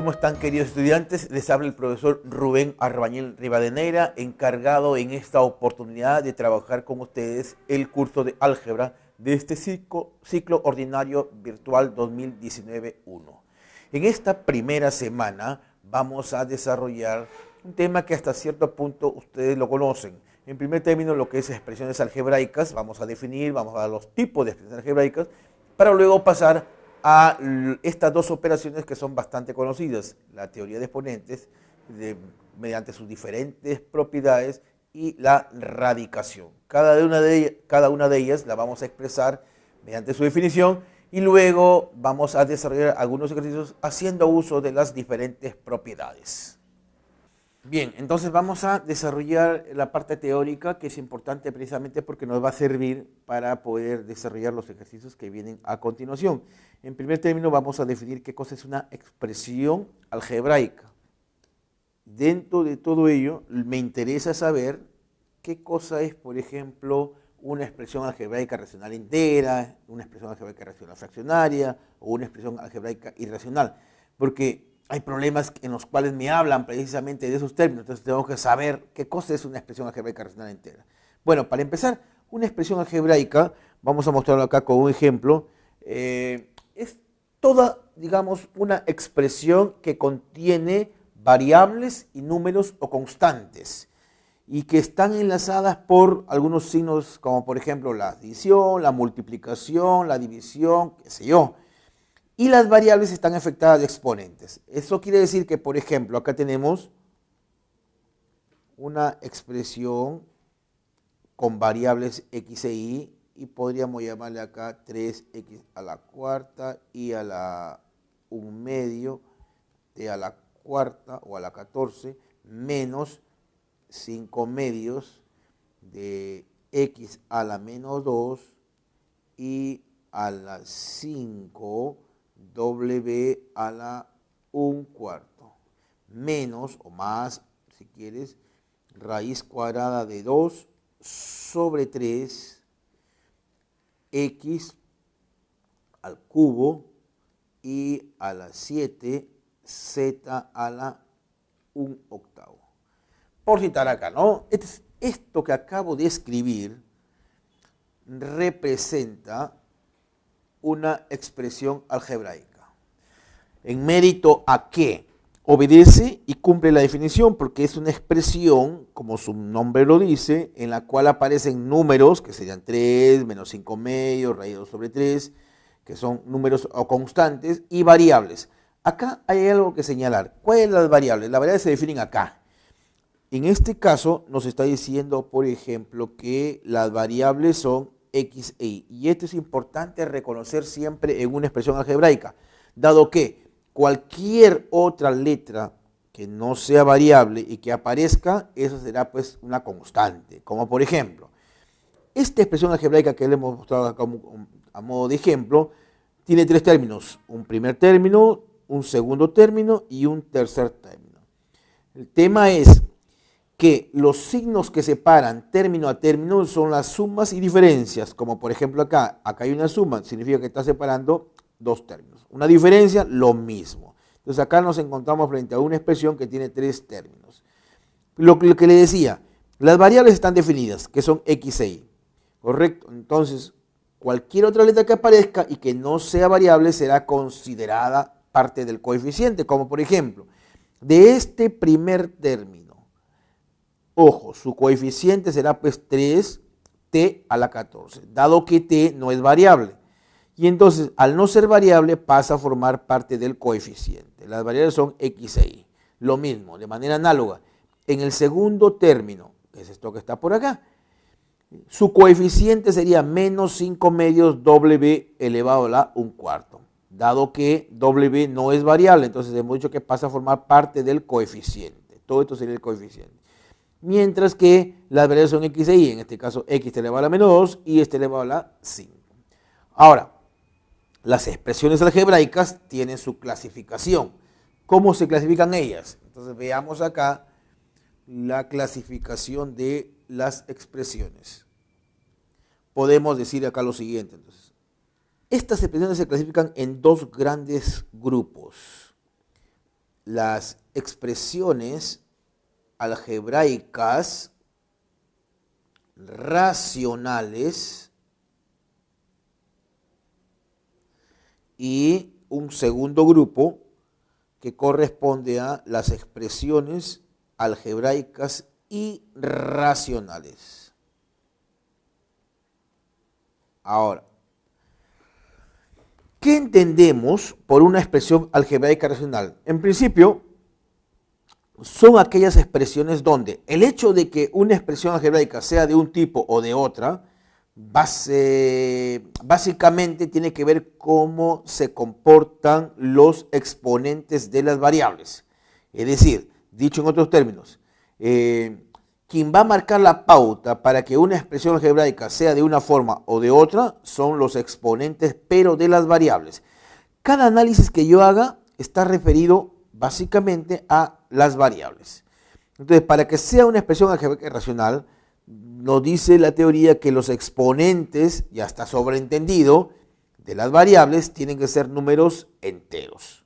¿Cómo están, queridos estudiantes? Les habla el profesor Rubén Arbañel Rivadeneira, encargado en esta oportunidad de trabajar con ustedes el curso de álgebra de este ciclo ordinario virtual 2019-1. En esta primera semana vamos a desarrollar un tema que hasta cierto punto ustedes lo conocen. En primer término, lo que es expresiones algebraicas, vamos a definir, vamos a dar los tipos de expresiones algebraicas, para luego pasar a estas dos operaciones que son bastante conocidas, la teoría de exponentes mediante sus diferentes propiedades y la radicación. Cada una de ellas la vamos a expresar mediante su definición y luego vamos a desarrollar algunos ejercicios haciendo uso de las diferentes propiedades. Bien, entonces vamos a desarrollar la parte teórica, que es importante precisamente porque nos va a servir para poder desarrollar los ejercicios que vienen a continuación. En primer término vamos a definir qué cosa es una expresión algebraica. Dentro de todo ello me interesa saber qué cosa es, por ejemplo, una expresión algebraica racional entera, una expresión algebraica racional fraccionaria o una expresión algebraica irracional, porque hay problemas en los cuales me hablan precisamente de esos términos, entonces tengo que saber qué cosa es una expresión algebraica racional entera. Bueno, para empezar, una expresión algebraica, vamos a mostrarlo acá con un ejemplo, es toda, digamos, una expresión que contiene variables y números o constantes y que están enlazadas por algunos signos como por ejemplo la adición, la multiplicación, la división, qué sé yo. Y las variables están afectadas de exponentes. Eso quiere decir que, por ejemplo, acá tenemos una expresión con variables x e y podríamos llamarle acá 3x a la cuarta y a la 1/2 t a la cuarta o a la 14 menos 5/2 de x a la menos 2 y a la 5 w a la 1/4 menos o más, si quieres, raíz cuadrada de 2 sobre 3 x al cubo y a la 7 z a la 1/8. Por citar acá, ¿no? Esto que acabo de escribir representa una expresión algebraica. ¿En mérito a qué? Obedece y cumple la definición porque es una expresión, como su nombre lo dice, en la cual aparecen números, que serían 3, menos 5/2, raíz 2 sobre 3, que son números o constantes, y variables. Acá hay algo que señalar. ¿Cuáles son las variables? Las variables se definen acá. En este caso nos está diciendo, por ejemplo, que las variables son x e y. Y esto es importante reconocer siempre en una expresión algebraica, dado que cualquier otra letra que no sea variable y que aparezca, eso será pues una constante. Como por ejemplo, esta expresión algebraica que le hemos mostrado acá a modo de ejemplo, tiene tres términos, un primer término, un segundo término y un tercer término. El tema es que los signos que separan término a término son las sumas y diferencias, como por ejemplo acá hay una suma, significa que está separando dos términos. Una diferencia, lo mismo. Entonces acá nos encontramos frente a una expresión que tiene tres términos. Lo que le decía, las variables están definidas, que son x e y, ¿correcto? Entonces, cualquier otra letra que aparezca y que no sea variable será considerada parte del coeficiente, como por ejemplo, de este primer término, ojo, su coeficiente será pues 3t a la 14, dado que t no es variable. Y entonces, al no ser variable, pasa a formar parte del coeficiente. Las variables son x e y. Lo mismo, de manera análoga, en el segundo término, que es esto que está por acá, su coeficiente sería menos 5/2 w elevado a la 1/4. Dado que w no es variable, entonces hemos dicho que pasa a formar parte del coeficiente. Todo esto sería el coeficiente. Mientras que las variables son x e y, en este caso x elevado a la menos 2 y elevado a la 5. Ahora, las expresiones algebraicas tienen su clasificación. ¿Cómo se clasifican ellas? Entonces veamos acá la clasificación de las expresiones. Podemos decir acá lo siguiente. Entonces, estas expresiones se clasifican en dos grandes grupos. las expresiones algebraicas racionales y un segundo grupo que corresponde a las expresiones algebraicas irracionales. Ahora, ¿qué entendemos por una expresión algebraica racional? En principio, son aquellas expresiones donde el hecho de que una expresión algebraica sea de un tipo o de otra, básicamente tiene que ver cómo se comportan los exponentes de las variables. Es decir, dicho en otros términos, quien va a marcar la pauta para que una expresión algebraica sea de una forma o de otra son los exponentes, pero de las variables. Cada análisis que yo haga está referido básicamente a las variables. Entonces, para que sea una expresión algebraica racional, nos dice la teoría que los exponentes, ya está sobreentendido, de las variables tienen que ser números enteros.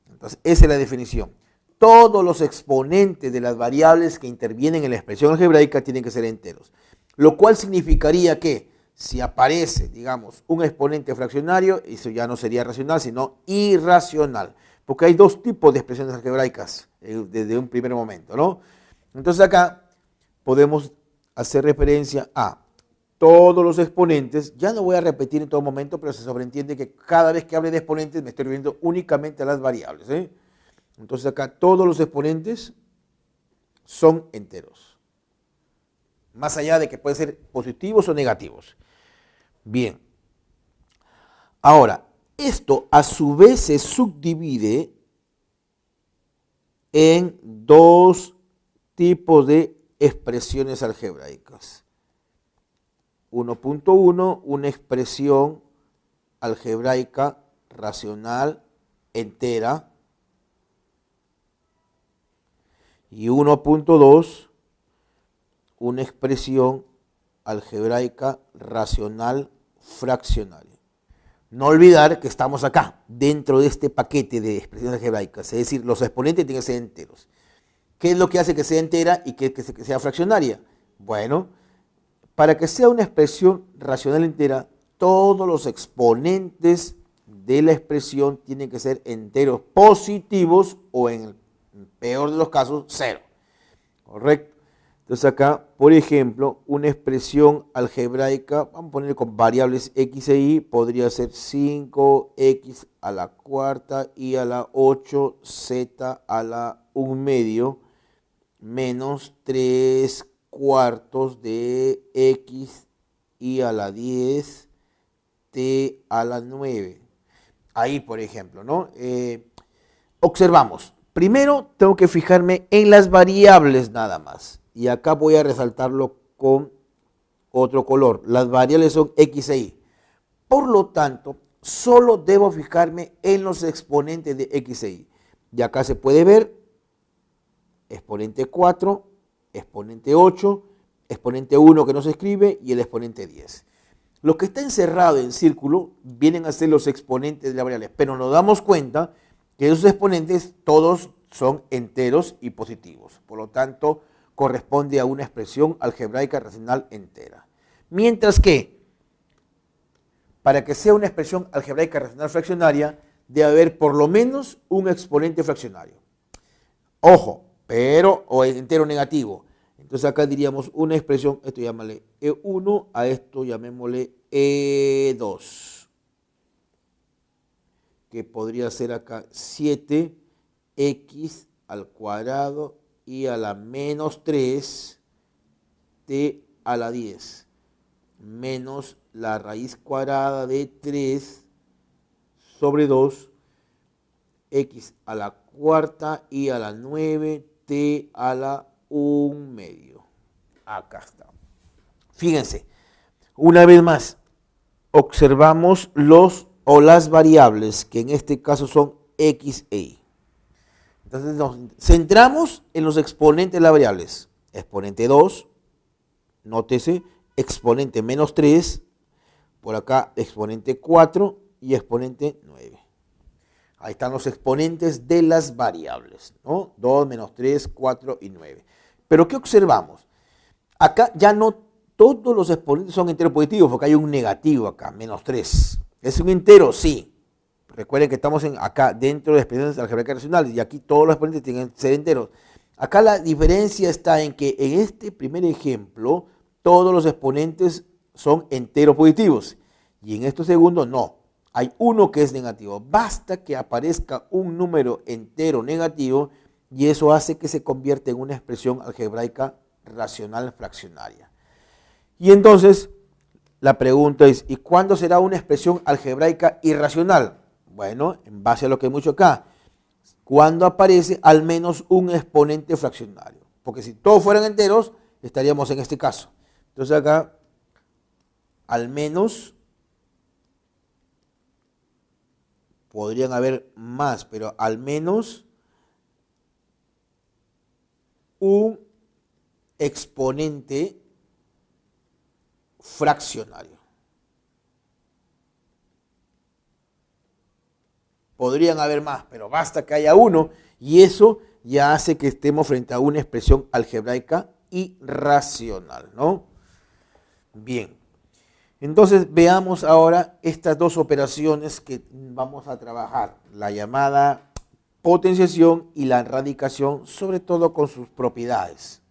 Entonces, esa es la definición. Todos los exponentes de las variables que intervienen en la expresión algebraica tienen que ser enteros. Lo cual significaría que si aparece, digamos, un exponente fraccionario, eso ya no sería racional, sino irracional. Porque hay dos tipos de expresiones algebraicas desde un primer momento, ¿no? Entonces acá podemos hacer referencia a todos los exponentes. Ya no voy a repetir en todo momento, pero se sobreentiende que cada vez que hable de exponentes me estoy refiriendo únicamente a las variables, ¿eh? Entonces acá todos los exponentes son enteros. Más allá de que pueden ser positivos o negativos. Bien. Ahora, esto a su vez se subdivide en dos tipos de expresiones algebraicas. 1.1, una expresión algebraica racional entera. Y 1.2, una expresión algebraica racional fraccionaria. No olvidar que estamos acá, dentro de este paquete de expresiones algebraicas, es decir, los exponentes tienen que ser enteros. ¿Qué es lo que hace que sea entera y que sea fraccionaria? Bueno, para que sea una expresión racional entera, todos los exponentes de la expresión tienen que ser enteros positivos o en el peor de los casos, cero. ¿Correcto? Entonces acá, por ejemplo, una expresión algebraica, vamos a poner con variables x e y, podría ser 5x a la cuarta y a la 8, z a la 1/2, menos 3 cuartos de x y a la 10, t a la 9. Ahí, por ejemplo, ¿no? Observamos. Primero tengo que fijarme en las variables nada más. Y acá voy a resaltarlo con otro color. Las variables son x e y. Por lo tanto, solo debo fijarme en los exponentes de x e y. Y acá se puede ver exponente 4, exponente 8, exponente 1 que no se escribe y el exponente 10. Lo que está encerrado en círculo vienen a ser los exponentes de las variables, pero nos damos cuenta que esos exponentes todos son enteros y positivos. Por lo tanto, corresponde a una expresión algebraica racional entera. Mientras que, para que sea una expresión algebraica racional fraccionaria, debe haber por lo menos un exponente fraccionario. Ojo, pero o entero negativo. Entonces acá diríamos una expresión, esto llámale E1, a esto llamémosle E2. Que podría ser acá 7x al cuadrado y a la menos 3 t a la 10 menos la raíz cuadrada de 3 sobre 2 x a la cuarta y a la 9 t a la 1/2. Acá está. Fíjense, una vez más, observamos las variables, que en este caso son x e y. Entonces nos centramos en los exponentes de las variables. Exponente 2, nótese, exponente menos 3, por acá exponente 4 y exponente 9. Ahí están los exponentes de las variables, ¿no? 2, menos 3, 4 y 9. Pero ¿qué observamos? Acá ya no todos los exponentes son enteros positivos, porque hay un negativo acá, menos 3. ¿Es un entero? Sí. Recuerden que estamos acá dentro de expresiones algebraicas racionales y aquí todos los exponentes tienen que ser enteros. Acá la diferencia está en que en este primer ejemplo todos los exponentes son enteros positivos y en este segundo no. Hay uno que es negativo. Basta que aparezca un número entero negativo y eso hace que se convierta en una expresión algebraica racional fraccionaria. Y entonces la pregunta es, ¿y cuándo será una expresión algebraica irracional? Bueno, en base a lo que hemos hecho acá, cuando aparece al menos un exponente fraccionario. Porque si todos fueran enteros, estaríamos en este caso. Entonces acá, al menos, podrían haber más, pero al menos un exponente fraccionario. Podrían haber más, pero basta que haya uno y eso ya hace que estemos frente a una expresión algebraica irracional, ¿no? Bien, entonces veamos ahora estas dos operaciones que vamos a trabajar, la llamada potenciación y la radicación, sobre todo con sus propiedades.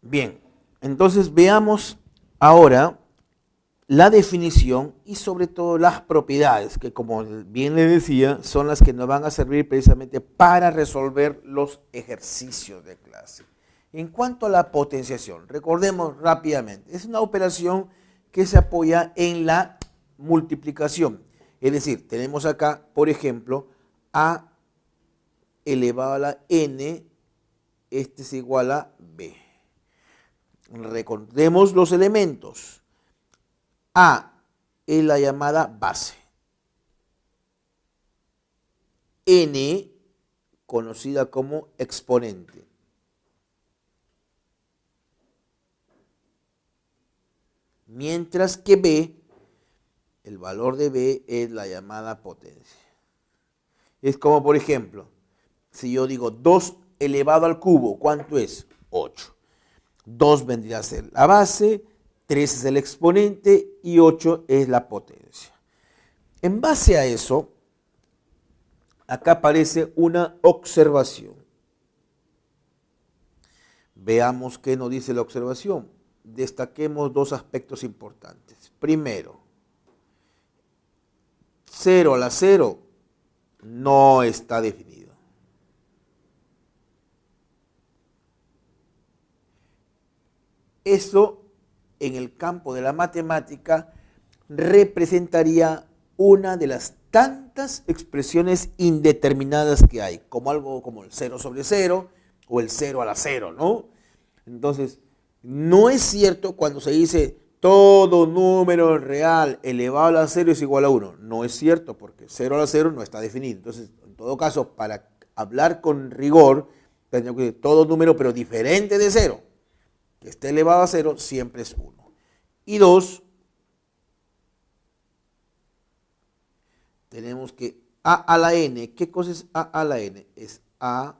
Bien, entonces veamos ahora la definición y sobre todo las propiedades, que como bien le decía, son las que nos van a servir precisamente para resolver los ejercicios de clase. En cuanto a la potenciación, recordemos rápidamente, es una operación que se apoya en la multiplicación. Es decir, tenemos acá, por ejemplo, a elevado a la n, este es igual a b. Recordemos los elementos. A es la llamada base. N, conocida como exponente. Mientras que B, el valor de B es la llamada potencia. Es como, por ejemplo, si yo digo 2 elevado al cubo, ¿cuánto es? 8. 2 vendría a ser la base, 3 es el exponente y 8 es la potencia. En base a eso, acá aparece una observación. Veamos qué nos dice la observación. Destaquemos dos aspectos importantes. Primero, 0 a la 0 no está definido. Eso en el campo de la matemática representaría una de las tantas expresiones indeterminadas que hay, como algo como el 0 sobre 0 o el 0 a la 0, ¿no? Entonces, no es cierto cuando se dice todo número real elevado a la 0 es igual a 1. No es cierto porque 0 a la 0 no está definido. Entonces, en todo caso, para hablar con rigor, tendríamos que decir todo número pero diferente de 0, que esté elevado a 0, siempre es 1. Y 2, tenemos que a a la n, ¿qué cosa es a a la n? Es a,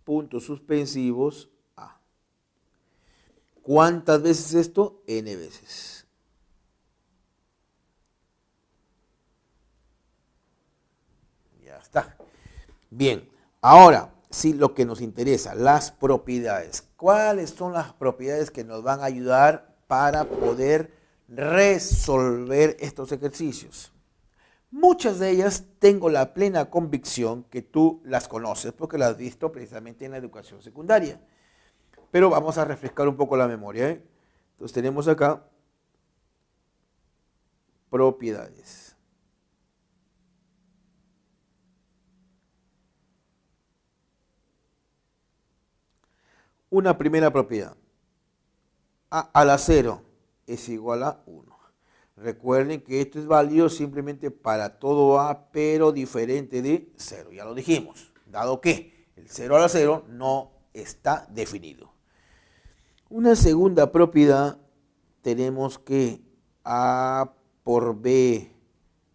puntos suspensivos, a. ¿Cuántas veces esto? N veces. Ya está. Bien, ahora sí lo que nos interesa, las propiedades. ¿Cuáles son las propiedades que nos van a ayudar para poder resolver estos ejercicios? Muchas de ellas tengo la plena convicción que tú las conoces porque las has visto precisamente en la educación secundaria. Pero vamos a refrescar un poco la memoria, ¿eh? Entonces tenemos acá propiedades. una primera propiedad. A a la 0 es igual a 1. Recuerden que esto es válido simplemente para todo A, pero diferente de 0. Ya lo dijimos, dado que el 0 a la 0 no está definido. Una segunda propiedad, tenemos que A por B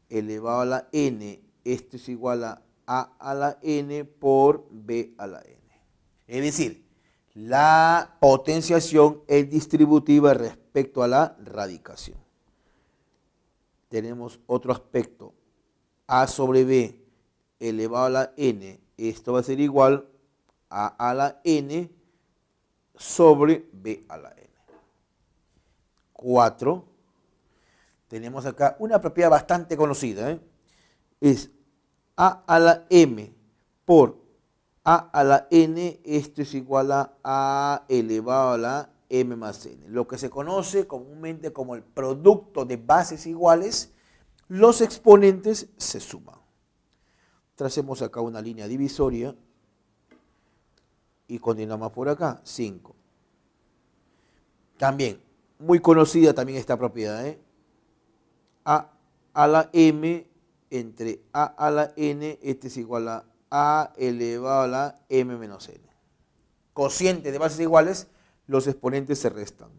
elevado a la n, esto es igual a la n por b a la n. Es decir, la potenciación es distributiva respecto a la radicación. Tenemos otro aspecto, a sobre b elevado a la n, esto va a ser igual a la n sobre b a la n. 4. Tenemos acá una propiedad bastante conocida, es a la m por a la n, esto es igual a elevado a la m más n. Lo que se conoce comúnmente como el producto de bases iguales, los exponentes se suman. Tracemos acá una línea divisoria y continuamos por acá, 5. También, muy conocida también esta propiedad, a la m entre a la n, este es igual a elevado a la m menos n. Cociente de bases iguales, los exponentes se restan.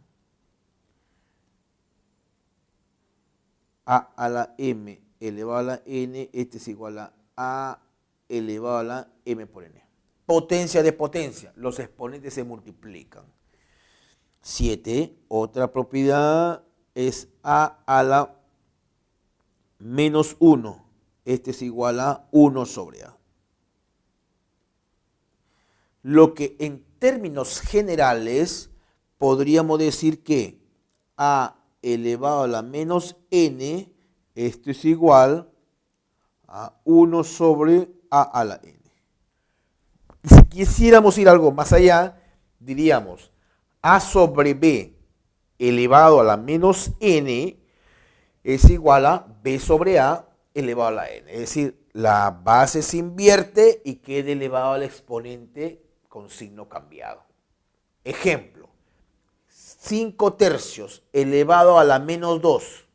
A la m elevado a la n, este es igual a elevado a la m por n. Potencia de potencia, los exponentes se multiplican. 7, otra propiedad es a la menos 1, este es igual a 1 sobre a. Lo que en términos generales podríamos decir que a elevado a la menos n, esto es igual a 1 sobre a la n. Si quisiéramos ir algo más allá, diríamos a sobre b elevado a la menos n es igual a b sobre a elevado a la n. Es decir, la base se invierte y queda elevado al exponente con signo cambiado. Ejemplo, 5 tercios elevado a la menos 2.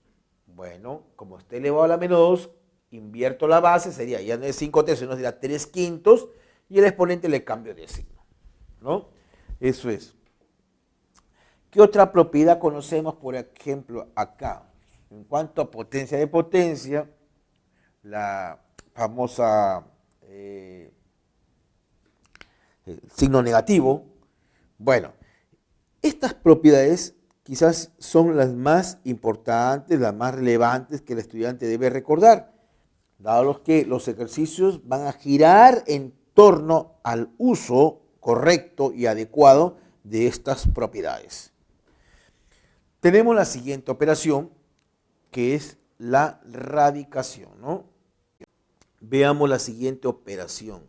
Bueno, como está elevado a la menos 2, invierto la base, sería, ya no es 5 tercios, no sería 3 quintos, y el exponente le cambio de signo, ¿no? Eso es. ¿Qué otra propiedad conocemos, por ejemplo, acá? En cuanto a potencia de potencia, la famosa signo negativo. Bueno, estas propiedades quizás son las más importantes, las más relevantes que el estudiante debe recordar, dado que los ejercicios van a girar en torno al uso correcto y adecuado de estas propiedades. Tenemos la siguiente operación, que es la radicación, ¿no? Veamos la siguiente operación,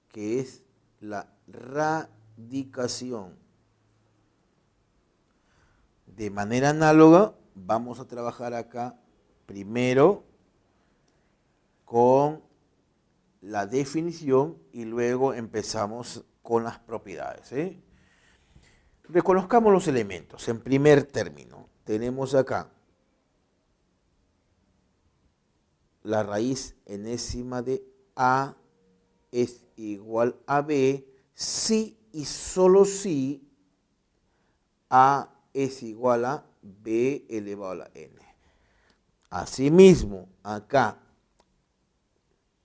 que es la radicación. De manera análoga, vamos a trabajar acá primero con la definición y luego empezamos con las propiedades, Reconozcamos los elementos. En primer término, tenemos acá la raíz enésima de a es igual a b si y solo si a es igual a b elevado a la n. Asimismo, acá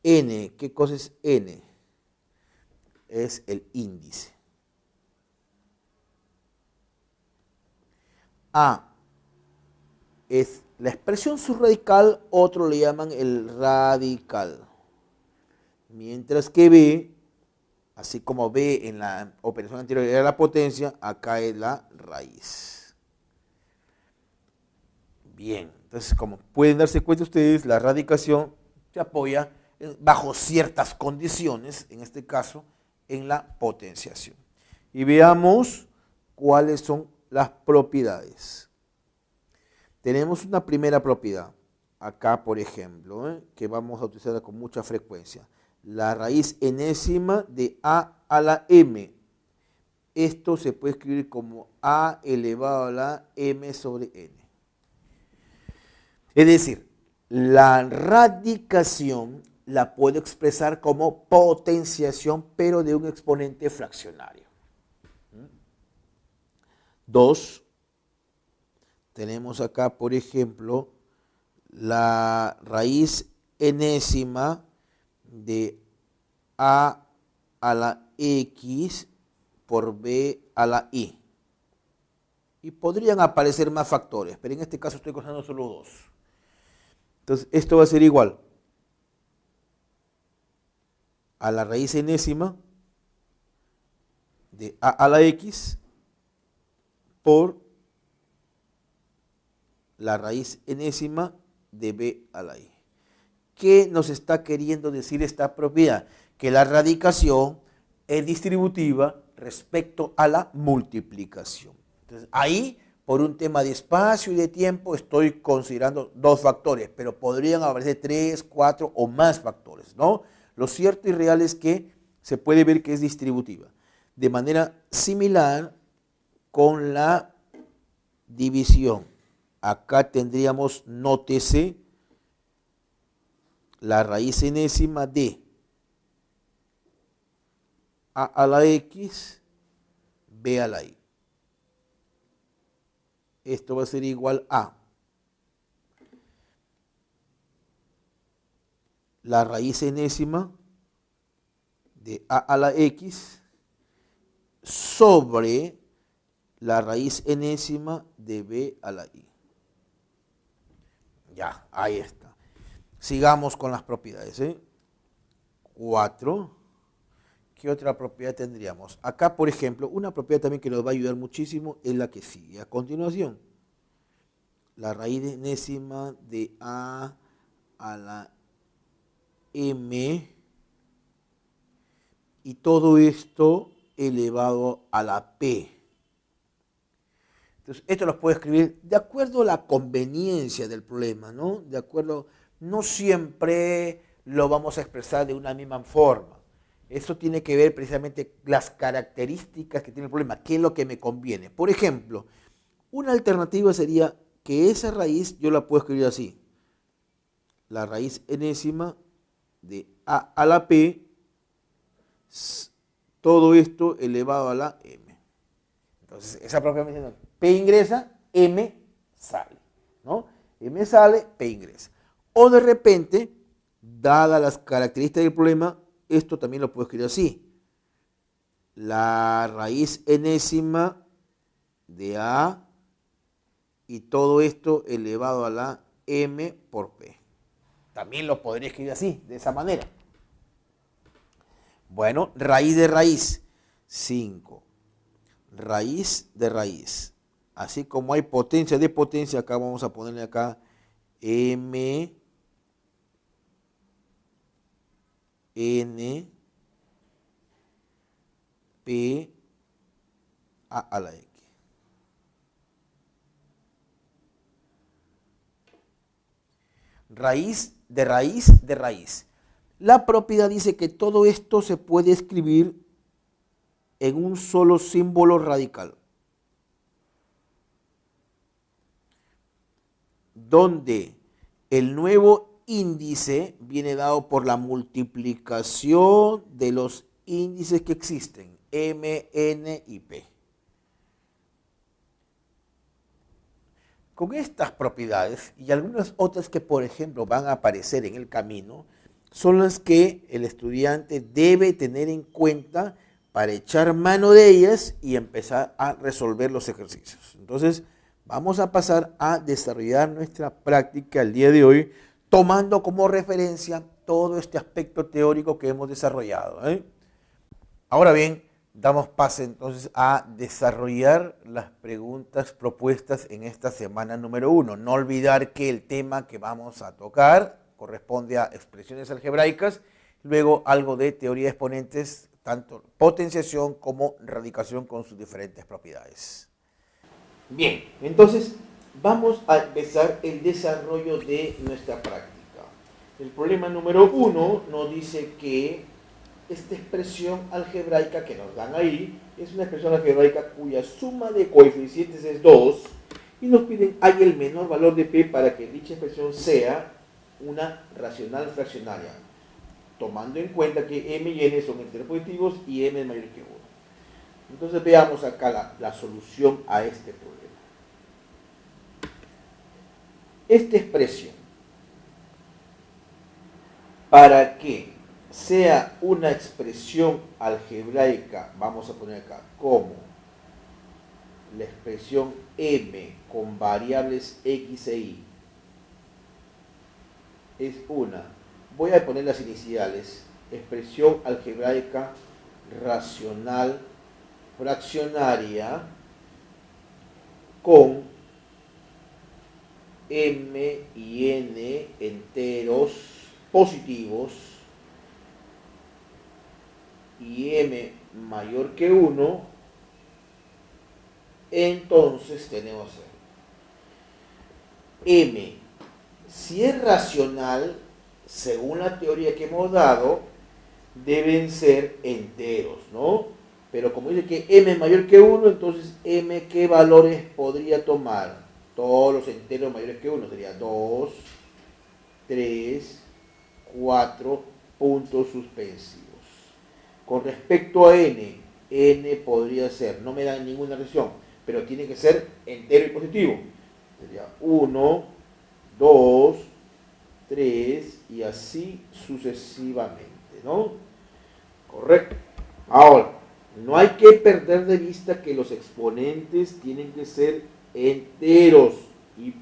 n, ¿qué cosa es n? Es el índice. A es la expresión subradical, otros le llaman el radical. Mientras que B, así como B en la operación anterior era la potencia, acá es la raíz. Bien, entonces como pueden darse cuenta ustedes, la radicación se apoya bajo ciertas condiciones, en este caso, en la potenciación. Y veamos cuáles son las propiedades. Tenemos una primera propiedad, acá por ejemplo, que vamos a utilizar con mucha frecuencia. La raíz enésima de a la m. esto se puede escribir como a elevado a la m sobre n. Es decir, la radicación la puedo expresar como potenciación, pero de un exponente fraccionario. 2. Tenemos acá, por ejemplo, la raíz enésima de a la x por b a la i. Y podrían aparecer más factores, pero en este caso estoy considerando solo 2. Entonces, esto va a ser igual a la raíz enésima de a la x por la raíz enésima de b a la i. ¿Qué nos está queriendo decir esta propiedad? Que la radicación es distributiva respecto a la multiplicación. Entonces, ahí, por un tema de espacio y de tiempo, estoy considerando 2 factores, pero podrían aparecer 3, 4 o más factores, ¿no? Lo cierto y real es que se puede ver que es distributiva. De manera similar con la división. Acá tendríamos, nótese, la raíz enésima de a la x, b a la i. Esto va a ser igual a la raíz enésima de a la x sobre la raíz enésima de b a la i. Ya, ahí está. Sigamos con las propiedades. 4. ¿Qué otra propiedad tendríamos? Acá, por ejemplo, una propiedad también que nos va a ayudar muchísimo es la que sigue a continuación. La raíz enésima de a la m y todo esto elevado a la p. Entonces, esto lo puedo escribir de acuerdo a la conveniencia del problema, ¿no? De acuerdo, no siempre lo vamos a expresar de una misma forma. Eso tiene que ver precisamente las características que tiene el problema, qué es lo que me conviene. Por ejemplo, una alternativa sería que esa raíz yo la puedo escribir así. La raíz enésima de a la p, todo esto elevado a la m. Entonces, esa propiedad me dice, p ingresa, m sale, ¿no? M sale, p ingresa. O de repente, dadas las características del problema, esto también lo puedo escribir así. La raíz enésima de a y todo esto elevado a la m por p. También lo podría escribir así, de esa manera. Bueno, raíz de raíz, 5. Raíz de raíz. Así como hay potencia de potencia, acá vamos a ponerle acá m n p a la x. Raíz de raíz de raíz. La propiedad dice que todo esto se puede escribir en un solo símbolo radical, donde el nuevo índice viene dado por la multiplicación de los índices que existen, m, n y p. Con estas propiedades y algunas otras que, por ejemplo, van a aparecer en el camino, son las que el estudiante debe tener en cuenta para echar mano de ellas y empezar a resolver los ejercicios. Entonces, vamos a pasar a desarrollar nuestra práctica el día de hoy, tomando como referencia todo este aspecto teórico que hemos desarrollado. Ahora bien, damos paso entonces a desarrollar las preguntas propuestas en esta semana número 1. No olvidar que el tema que vamos a tocar corresponde a expresiones algebraicas, luego algo de teoría de exponentes, tanto potenciación como radicación con sus diferentes propiedades. Bien, entonces vamos a empezar el desarrollo de nuestra práctica. El problema número 1 nos dice que esta expresión algebraica que nos dan ahí es una expresión algebraica cuya suma de coeficientes es 2 y nos piden hay el menor valor de P para que dicha expresión sea una racional fraccionaria, tomando en cuenta que M y N son enteros positivos y M es mayor que 1. Entonces veamos acá la solución a este problema. Esta expresión, para que sea una expresión algebraica, vamos a poner acá como la expresión M con variables X e Y, es una, voy a poner las iniciales, expresión algebraica racional fraccionaria con M y N enteros positivos y M mayor que 1, entonces tenemos M, si es racional, según la teoría que hemos dado, deben ser enteros, ¿no? Pero como dice que M es mayor que 1, entonces M, ¿qué valores podría tomar? Todos los enteros mayores que 1, sería 2, 3, 4 puntos suspensivos. Con respecto a N, N podría ser, no me dan ninguna reacción, pero tiene que ser entero y positivo. Sería 1, 2, 3 y así sucesivamente, ¿no? Correcto. Ahora, no hay que perder de vista que los exponentes tienen que ser enteros y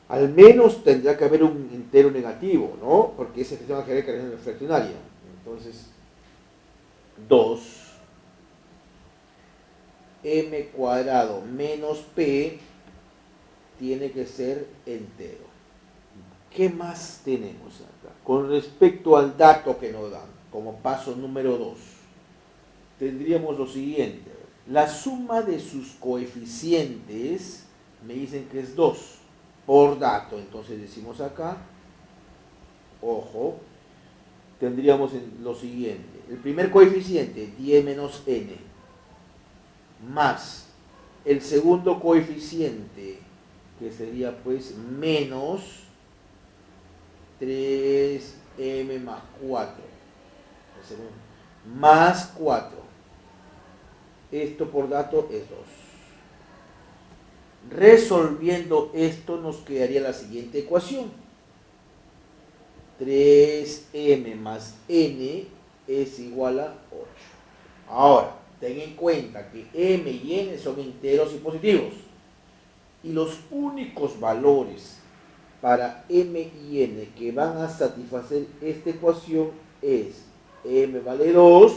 al menos tendrá que haber un entero negativo, ¿no? Porque esa expresión algebraica es fraccionaria. Entonces, 2 m cuadrado menos p tiene que ser entero. ¿Qué más tenemos acá? Con respecto al dato que nos dan, como paso número 2, tendríamos lo siguiente. La suma de sus coeficientes me dicen que es 2 por dato. Entonces decimos acá, ojo, tendríamos lo siguiente. El primer coeficiente, 10 menos n, más el segundo coeficiente, que sería pues menos 3m más 4, más 4. Esto por dato es 2. Resolviendo esto nos quedaría la siguiente ecuación. 3m más n es igual a 8. Ahora, ten en cuenta que m y n son enteros y positivos. Y los únicos valores para m y n que van a satisfacer esta ecuación es m vale 2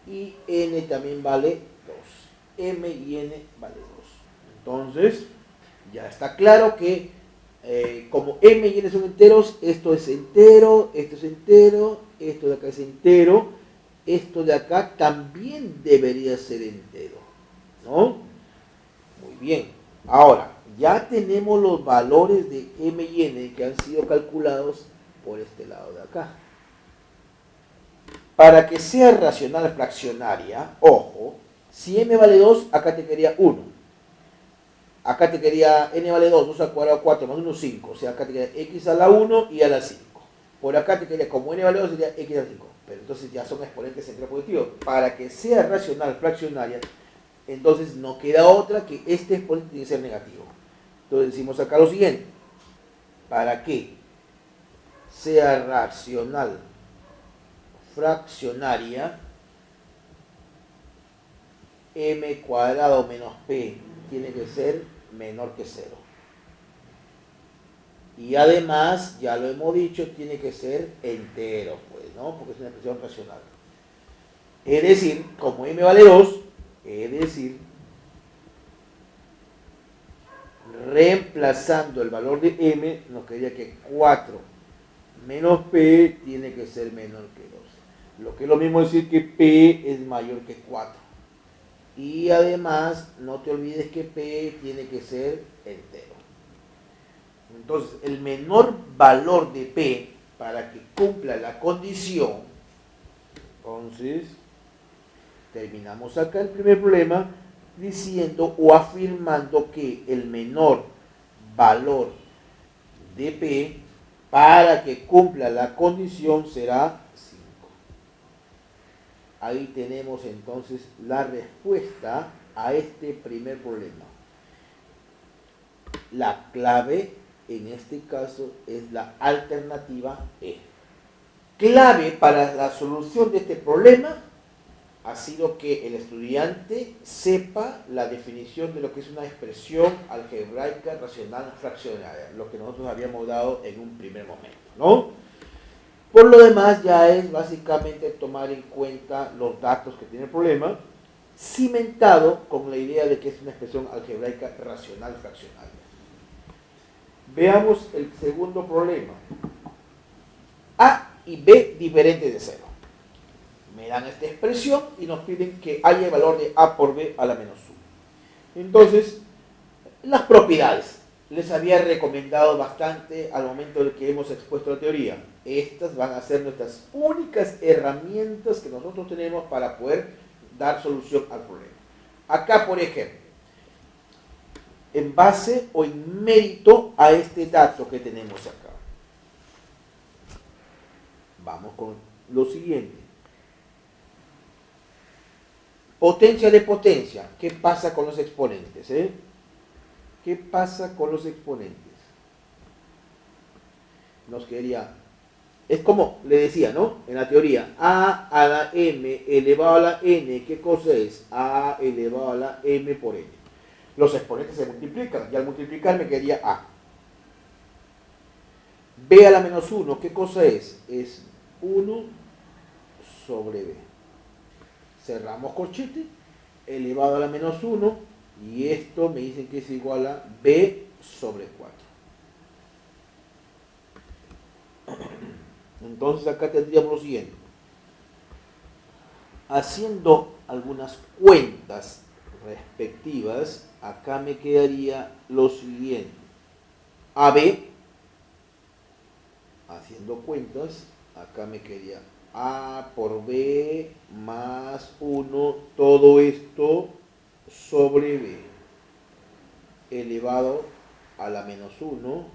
y n también vale 2. M y n vale 2. Entonces, ya está claro que como m y n son enteros, esto es entero, esto es entero, esto de acá es entero, esto de acá también debería ser entero, ¿no? Muy bien. Ahora, ya tenemos los valores de m y n que han sido calculados por este lado de acá. Para que sea racional fraccionaria, ojo, si m vale 2, acá te quedaría 1. Acá te quedaría n vale 2, 2 al cuadrado 4 más 1, 5. O sea, acá te quedaría x a la 1 y a la 5. Por acá te quedaría, como n vale 2, sería x a la 5. Pero entonces ya son exponentes enteros positivos. Para que sea racional fraccionaria, entonces no queda otra que este exponente tiene que ser negativo. Entonces decimos acá lo siguiente. Para que sea racional fraccionaria, m cuadrado menos p tiene que ser menor que 0. Y además, ya lo hemos dicho, tiene que ser entero, pues, ¿no? Porque es una expresión racional. Es decir, como m vale 2, es decir, reemplazando el valor de m, nos quedaría que 4 menos p tiene que ser menor que 2. Lo que es lo mismo decir que p es mayor que 4. Y además, no te olvides que p tiene que ser entero. Entonces, el menor valor de p para que cumpla la condición, entonces, Terminamos acá el primer problema diciendo o afirmando que el menor valor de P para que cumpla la condición será 5. Ahí tenemos entonces la respuesta a este primer problema. La clave en este caso es la alternativa E. Clave para la solución de este problema ha sido que el estudiante sepa la definición de lo que es una expresión algebraica racional fraccionaria, lo que nosotros habíamos dado en un primer momento, ¿no? Por lo demás, ya es básicamente tomar en cuenta los datos que tiene el problema, cimentado con la idea de que es una expresión algebraica racional fraccionaria. Veamos el segundo problema. A y B diferentes de 0. Me dan esta expresión y nos piden que haya el valor de A por B a la menos 1. Entonces, las propiedades. Les había recomendado bastante al momento de que hemos expuesto la teoría. Estas van a ser nuestras únicas herramientas que nosotros tenemos para poder dar solución al problema. Acá, por ejemplo, en base o en mérito a este dato que tenemos acá, vamos con lo siguiente. Potencia de potencia. ¿Qué pasa con los exponentes? ¿Qué pasa con los exponentes? Nos quedaría, es como le decía, ¿no? En la teoría, A a la M elevado a la N, ¿qué cosa es? A elevado a la M por N. Los exponentes se multiplican, y al multiplicar me quedaría A. B a la menos 1, ¿qué cosa es? Es 1 sobre B. Cerramos corchete, elevado a la menos 1, y esto me dicen que es igual a B sobre 4. Entonces acá tendríamos lo siguiente. Haciendo algunas cuentas respectivas, acá me quedaría lo siguiente. AB, haciendo cuentas, acá me quedaría A por B más 1, todo esto sobre B, elevado a la menos 1,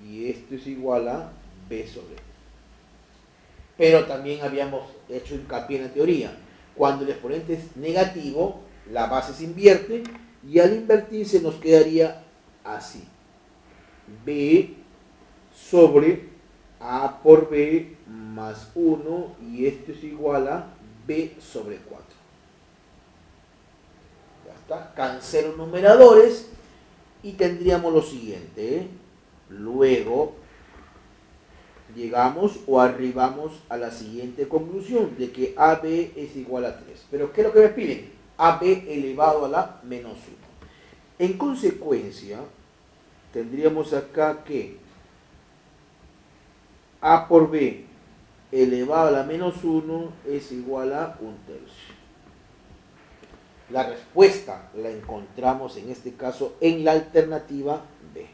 y esto es igual a B sobre B. Pero también habíamos hecho hincapié en la teoría. Cuando el exponente es negativo, la base se invierte, y al invertirse nos quedaría así. B sobre A por B más 1, y esto es igual a B sobre 4. Ya está. Cancelo numeradores y tendríamos lo siguiente. Luego llegamos o arribamos a la siguiente conclusión de que AB es igual a 3. Pero ¿qué es lo que me piden? AB elevado a la menos 1. En consecuencia, tendríamos acá que A por B elevado a la menos 1 es igual a 1/3. La respuesta la encontramos en este caso en la alternativa B.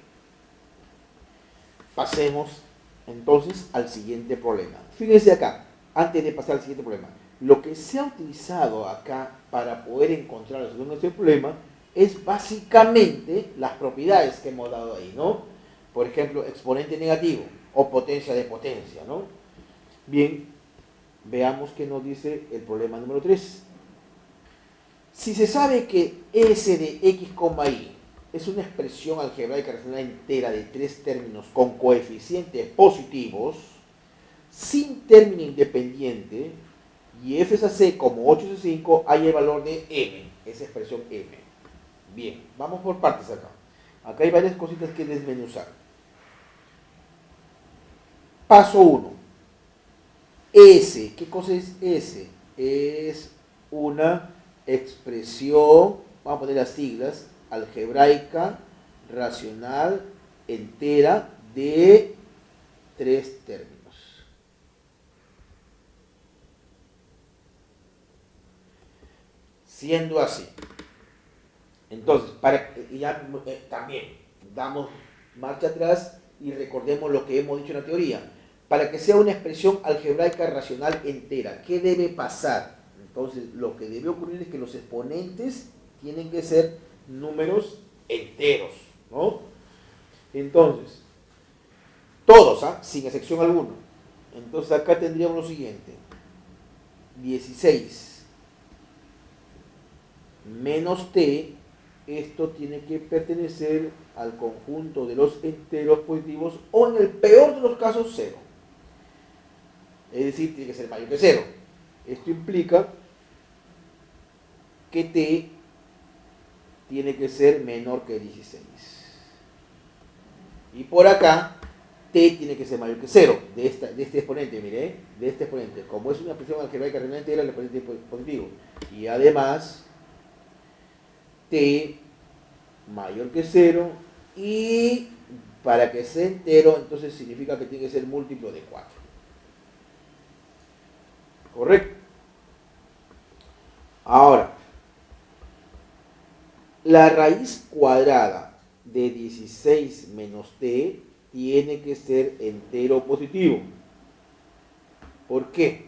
Pasemos entonces al siguiente problema. Fíjense acá, antes de pasar al siguiente problema, lo que se ha utilizado acá para poder encontrar la solución de este problema es básicamente las propiedades que hemos dado ahí, ¿no? Por ejemplo, exponente negativo o potencia de potencia, ¿no? Bien, veamos qué nos dice el problema número 3. Si se sabe que S de X, Y es una expresión algebraica racional entera de 3 términos con coeficientes positivos, sin término independiente, y F es a C como 8 es a 5, hay el valor de M, esa expresión M. Bien, vamos por partes acá. Acá hay varias cositas que desmenuzar. Paso 1. S, ¿qué cosa es S? Es una expresión, vamos a poner las siglas, algebraica racional entera de 3 términos. Siendo así, entonces, también damos marcha atrás y recordemos lo que hemos dicho en la teoría. Para que sea una expresión algebraica racional entera, ¿qué debe pasar? Entonces, lo que debe ocurrir es que los exponentes tienen que ser números enteros, ¿no? Entonces, todos, sin excepción alguna. Entonces, acá tendríamos lo siguiente. 16 menos t, esto tiene que pertenecer al conjunto de los enteros positivos o en el peor de los casos 0. Es decir, tiene que ser mayor que 0. Esto implica que t tiene que ser menor que 16. Y por acá, t tiene que ser mayor que 0 de este exponente, mire, de este exponente. Como es una expresión algebraica realmente era el exponente positivo. Y además, t mayor que 0 y para que sea entero, entonces significa que tiene que ser múltiplo de 4. ¿Correcto? Ahora, la raíz cuadrada de 16 menos t tiene que ser entero positivo. ¿Por qué?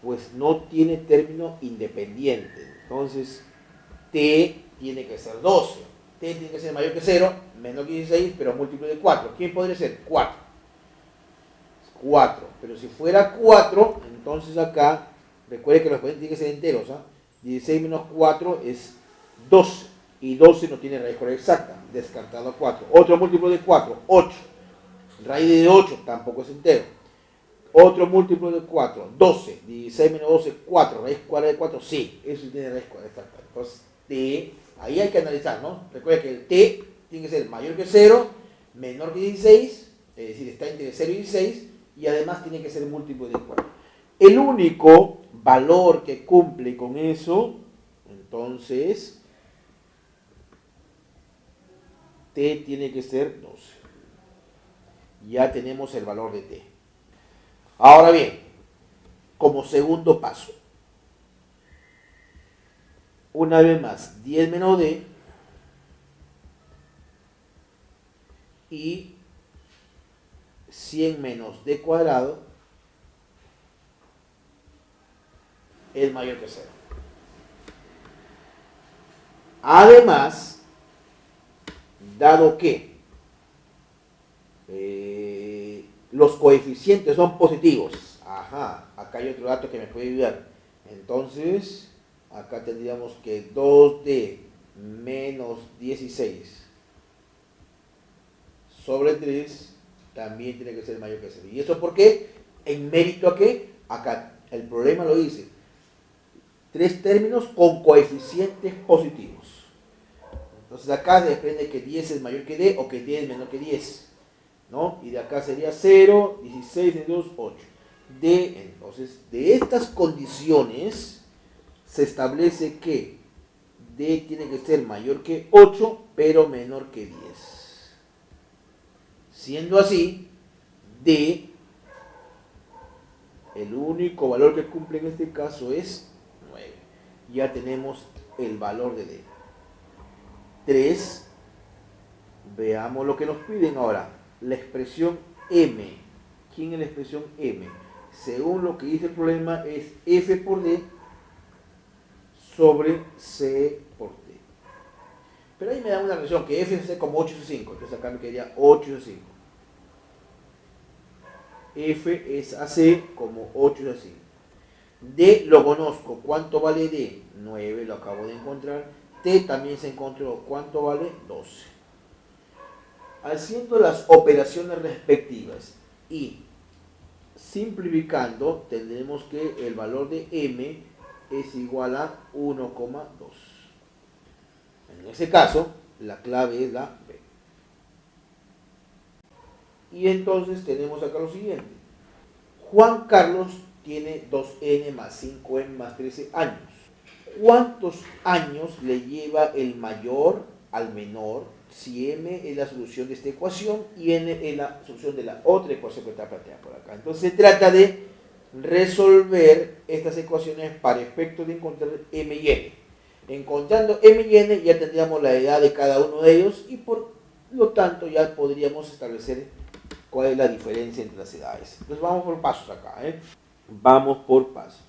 Pues no tiene término independiente. Entonces, t tiene que ser 12. T tiene que ser mayor que 0, menor que 16, pero múltiplo de 4. ¿Quién podría ser? 4. 4. Pero si fuera 4, entonces acá, recuerde que los exponentes tienen que ser enteros. 16 menos 4 es 12. Y 12 no tiene raíz cuadrada exacta. Descartado 4. Otro múltiplo de 4, 8. Raíz de 8 tampoco es entero. Otro múltiplo de 4, 12. 16 menos 12, 4. Raíz cuadrada de 4, sí. Eso tiene raíz cuadrada exacta. Entonces, t, ahí hay que analizar, ¿no? Recuerda que el t tiene que ser mayor que 0, menor que 16, es decir, está entre 0 y 16, y además tiene que ser múltiplo de 4. El único valor que cumple con eso, entonces, t tiene que ser 12. Ya tenemos el valor de t. Ahora bien, como segundo paso, una vez más, 10 menos d y 100 menos d cuadrado es mayor que 0. Además, dado que los coeficientes son positivos, acá hay otro dato que me puede ayudar. Entonces, acá tendríamos que 2d menos 16 sobre 3 también tiene que ser mayor que 0. ¿Y eso por qué? ¿En mérito a qué? Acá el problema lo dice. 3 términos con coeficientes positivos. Entonces acá depende que 10 es mayor que d o que d es menor que 10. ¿No? Y de acá sería 0, 16, 2, 8. Entonces, de estas condiciones se establece que d tiene que ser mayor que 8, pero menor que 10. Siendo así, d, el único valor que cumple en este caso es 9. Ya tenemos el valor de d. 3. Veamos lo que nos piden ahora. La expresión m. ¿Quién es la expresión m? Según lo que dice el problema es f por d sobre c por d. Pero ahí me da una relación que f es c como 8 sobre 5. Entonces acá me quedaría 8 sobre 5. F es AC como 8 sobre 5. D lo conozco. ¿Cuánto vale D? 9, lo acabo de encontrar. T también se encontró. ¿Cuánto vale? 12. Haciendo las operaciones respectivas y simplificando, tendremos que el valor de m es igual a 1,2. En ese caso, la clave es la B. Y entonces tenemos acá lo siguiente. Juan Carlos tiene 2n más 5n más 13 años. ¿Cuántos años le lleva el mayor al menor si m es la solución de esta ecuación y n es la solución de la otra ecuación que está planteada por acá? Entonces se trata de resolver estas ecuaciones para efectos de encontrar m y n. Encontrando m y n ya tendríamos la edad de cada uno de ellos y por lo tanto ya podríamos establecer cuál es la diferencia entre las edades. Entonces vamos por pasos acá. Vamos por pasos.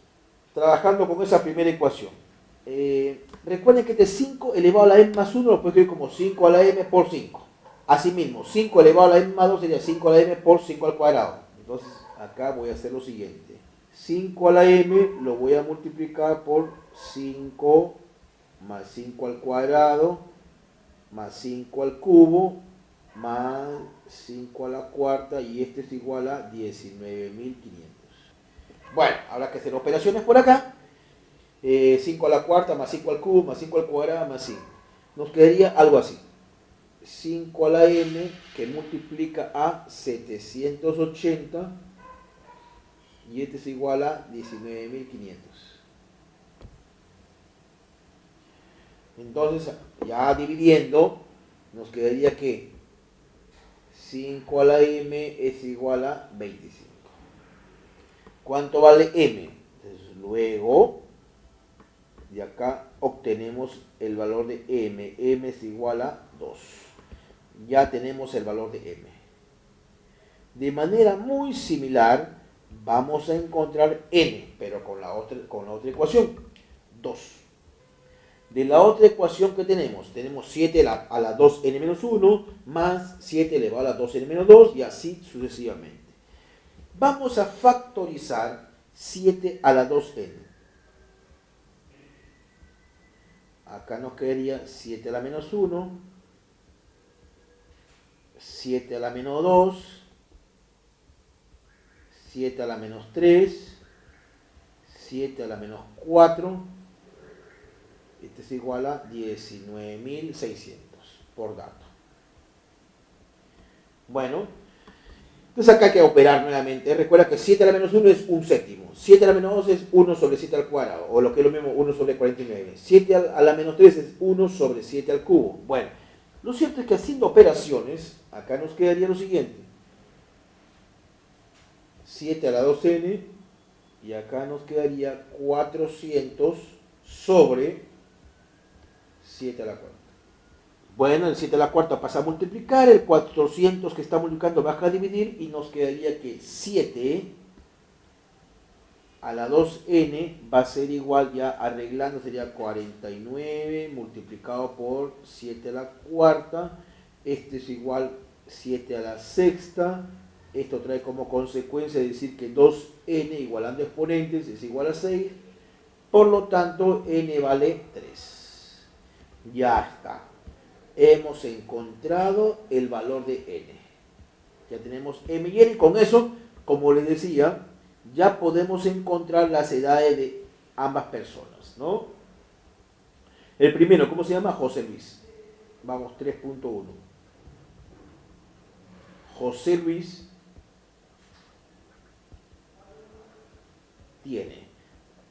trabajando con esa primera ecuación. Recuerden que este 5 elevado a la m más 1 lo puedo escribir como 5 a la m por 5. Asimismo, 5 elevado a la m más 2 sería 5 a la m por 5 al cuadrado. Entonces, acá voy a hacer lo siguiente. 5 a la m lo voy a multiplicar por 5 más 5 al cuadrado más 5 al cubo más 5 a la cuarta, y este es igual a 19.500. Bueno, habrá que hacer operaciones por acá. 5 a la cuarta más 5 al cubo más 5 al cuadrado más 5. Nos quedaría algo así. 5 a la m que multiplica a 780, y este es igual a 19.500. Entonces, ya dividiendo, nos quedaría que 5 a la m es igual a 25. ¿Cuánto vale m? Entonces, luego, de acá obtenemos el valor de m. M es igual a 2. Ya tenemos el valor de m. De manera muy similar, vamos a encontrar n, pero con la otra ecuación, 2. De la otra ecuación que tenemos 7 a la 2n menos 1 más 7 elevado a la 2n menos 2, y así sucesivamente. Vamos a factorizar 7 a la 2n. Acá nos quedaría 7 a la menos 1, 7 a la menos 2, 7 a la menos 3, 7 a la menos 4. Este es igual a 19.600 por dato. Bueno, entonces acá hay que operar nuevamente. Recuerda que 7 a la menos 1 es 1/7. 7 a la menos 2 es 1 sobre 7 al cuadrado, o lo que es lo mismo, 1 sobre 49. 7 a la menos 3 es 1 sobre 7 al cubo. Bueno, lo cierto es que haciendo operaciones, acá nos quedaría lo siguiente. 7 a la 2n, y acá nos quedaría 400 sobre 7 a la cuarta. Bueno, el 7 a la cuarta pasa a multiplicar, el 400 que está multiplicando baja a dividir, y nos quedaría que 7 a la 2n va a ser igual, ya arreglando, sería 49 multiplicado por 7 a la cuarta. Este es igual 7 a la sexta. Esto trae como consecuencia decir que 2n igualando exponentes es igual a 6. Por lo tanto, n vale 3. Ya está. Hemos encontrado el valor de n. Ya tenemos m y n, y con eso, como les decía, ya podemos encontrar las edades de ambas personas, ¿no? El primero, ¿cómo se llama? José Luis. Vamos, 3.1. José Luis tiene,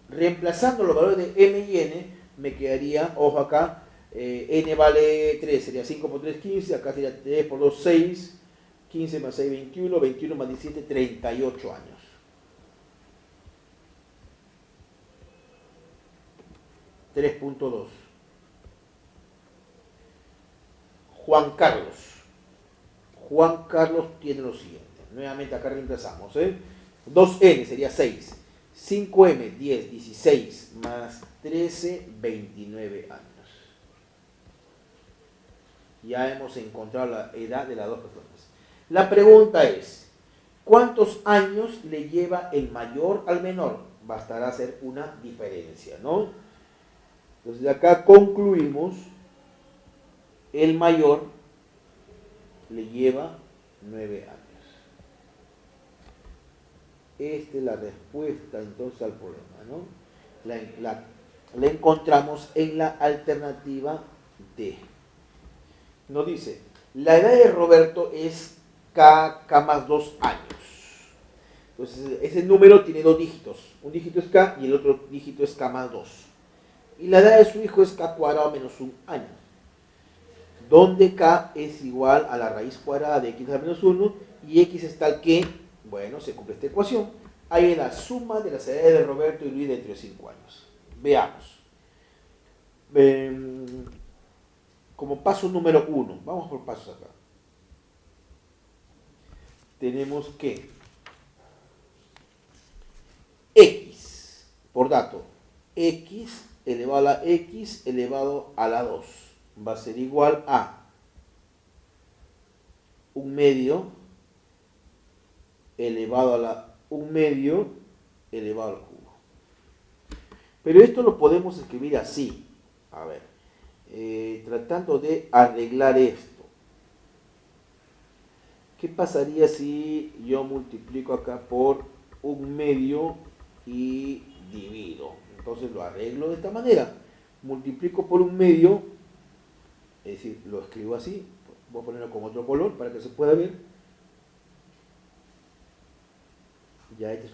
reemplazando los valores de m y n, me quedaría, ojo acá, n vale 3, sería 5 por 3, 15, acá sería 3 por 2, 6, 15 más 6, 21, 21 más 17, 38 años. (3.2) Juan Carlos. Juan Carlos tiene lo siguiente. Nuevamente acá reemplazamos. 2n sería 6. 5m, 10, 16 más 13, 29 años. Ya hemos encontrado la edad de las dos personas. La pregunta es, ¿cuántos años le lleva el mayor al menor? Bastará hacer una diferencia, ¿no? Entonces de acá concluimos, el mayor le lleva 9 años. Esta es la respuesta entonces al problema, ¿no? La encontramos en la alternativa D. Nos dice, la edad de Roberto es K más 2 años. Entonces, ese número tiene dos dígitos. Un dígito es K y el otro dígito es K más 2. Y la edad de su hijo es K cuadrado menos 1 año. Donde K es igual a la raíz cuadrada de X a menos 1 y X es tal que, bueno, se cumple esta ecuación. Hay la suma de las edades de Roberto y Luis dentro de 5 años. Veamos. Como paso número 1, vamos por pasos acá. Tenemos que X por dato, x elevado a la x elevado a la 2 va a ser igual a 1/2 elevado a la 1/2 elevado al cubo. Pero esto lo podemos escribir así. A ver, tratando de arreglar esto. ¿Qué pasaría si yo multiplico acá por 1/2 y divido? Entonces lo arreglo de esta manera. Multiplico por 1/2, es decir, lo escribo así. Voy a ponerlo con otro color para que se pueda ver. Ya este es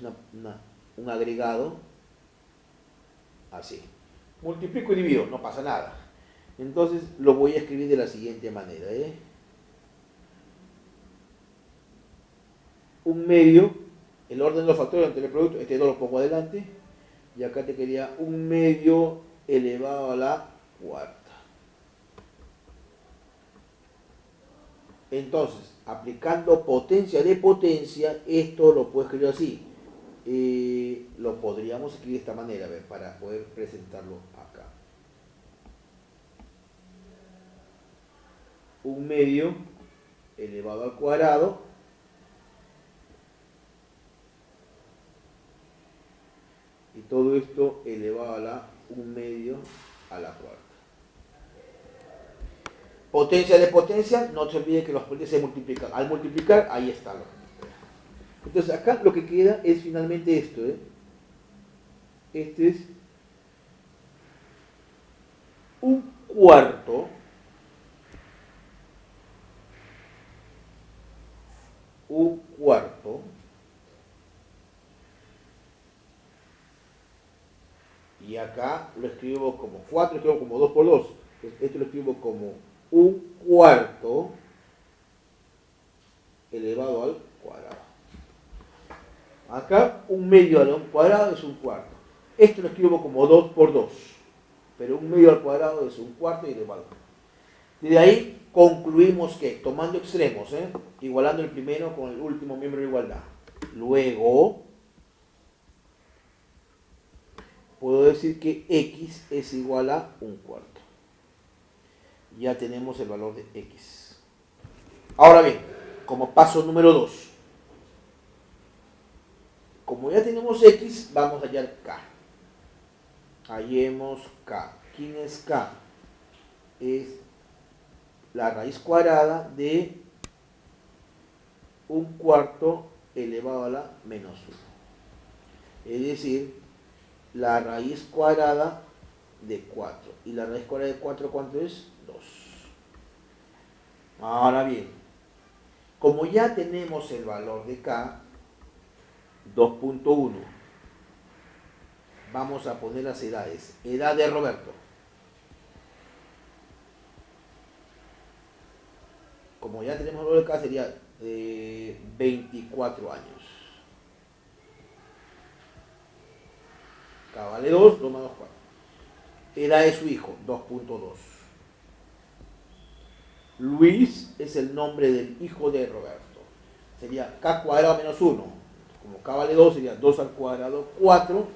un agregado. Así. Multiplico y divido, no pasa nada. Entonces lo voy a escribir de la siguiente manera. 1/2, el orden de los factores entre el producto, este 2 lo pongo adelante. Y acá te quería 1/2 elevado a la cuarta. Entonces, aplicando potencia de potencia, esto lo puedo escribir así. Lo podríamos escribir de esta manera, a ver, para poder presentarlo acá. 1/2 elevado al cuadrado y todo esto elevado a la 1/2 a la cuarta. Potencia de potencia, no se olvide que los potencias se multiplican. Al multiplicar, ahí está. Entonces acá lo que queda es finalmente esto. Este es 1/4 y acá lo escribo como 4, lo escribo como 2 por 2. Entonces esto lo escribo como 1/4 elevado al cuadrado. Acá 1/2 al cuadrado es 1/4. Esto lo escribo como 2 por 2, pero 1/2 al cuadrado es 1/4 elevado. De ahí concluimos que, tomando extremos, igualando el primero con el último miembro de igualdad. Luego, puedo decir que x es igual a 1/4. Ya tenemos el valor de x. Ahora bien, como paso número 2. Como ya tenemos x, vamos a hallar k. Hallemos k. ¿Quién es k? Es la raíz cuadrada de 1/4 elevado a la menos 1. Es decir, la raíz cuadrada de 4. ¿Y la raíz cuadrada de 4 cuánto es? 2. Ahora bien, como ya tenemos el valor de k, 2.1, vamos a poner las edades. Edad de Roberto. Como ya tenemos el valor de k, sería 24 años. K vale 2, 2 más 2, 4. Edad de su hijo, 2.2. Luis es el nombre del hijo de Roberto. Sería k cuadrado menos 1. Como k vale 2, sería 2 al cuadrado, 4,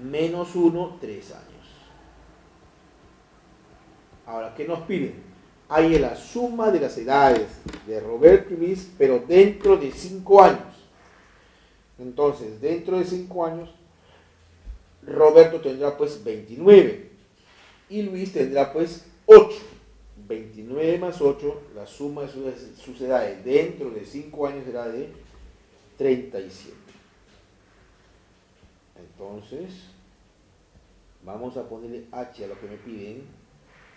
menos 1, 3 años. Ahora, ¿qué nos piden? Hay la suma de las edades de Roberto y Luis, pero dentro de 5 años. Entonces, dentro de 5 años, Roberto tendrá pues 29 y Luis tendrá pues 8. 29 más 8, la suma de sus edades dentro de 5 años será de 37. Entonces, vamos a ponerle h a lo que me piden.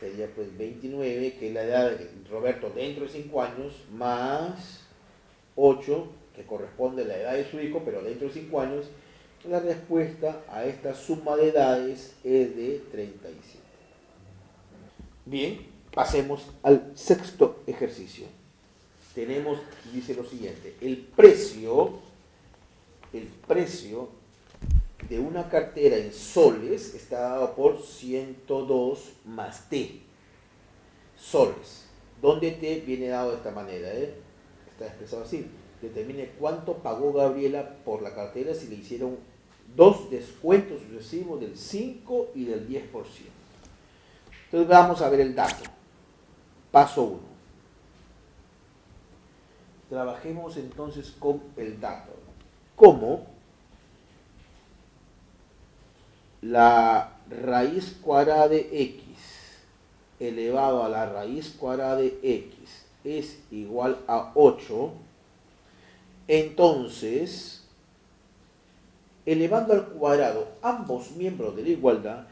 Sería pues 29, que es la edad de Roberto dentro de 5 años, más 8, que corresponde a la edad de su hijo, pero dentro de 5 años. La respuesta a esta suma de edades es de 37. Bien, pasemos al sexto ejercicio. Tenemos, dice lo siguiente, el precio de una cartera en soles está dado por 102 más t. Soles, donde t viene dado de esta manera, está expresado así. Determine cuánto pagó Gabriela por la cartera si le hicieron dos descuentos sucesivos del 5 y del 10%. Entonces vamos a ver el dato. Paso 1. Trabajemos entonces con el dato. ¿Cómo la raíz cuadrada de x elevado a la raíz cuadrada de x es igual a 8? Entonces, elevando al cuadrado ambos miembros de la igualdad,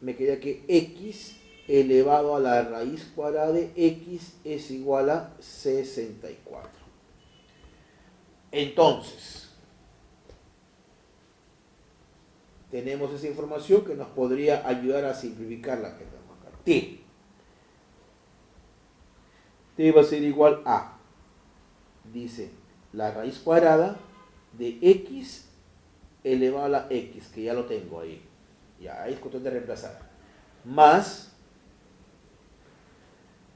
me queda que x elevado a la raíz cuadrada de x es igual a 64. Entonces, tenemos esa información que nos podría ayudar a simplificar la que tenemos acá. T va a ser igual a, dice, la raíz cuadrada de x elevado a la x, que ya lo tengo ahí. Ya, ahí es cuestión de reemplazar. Más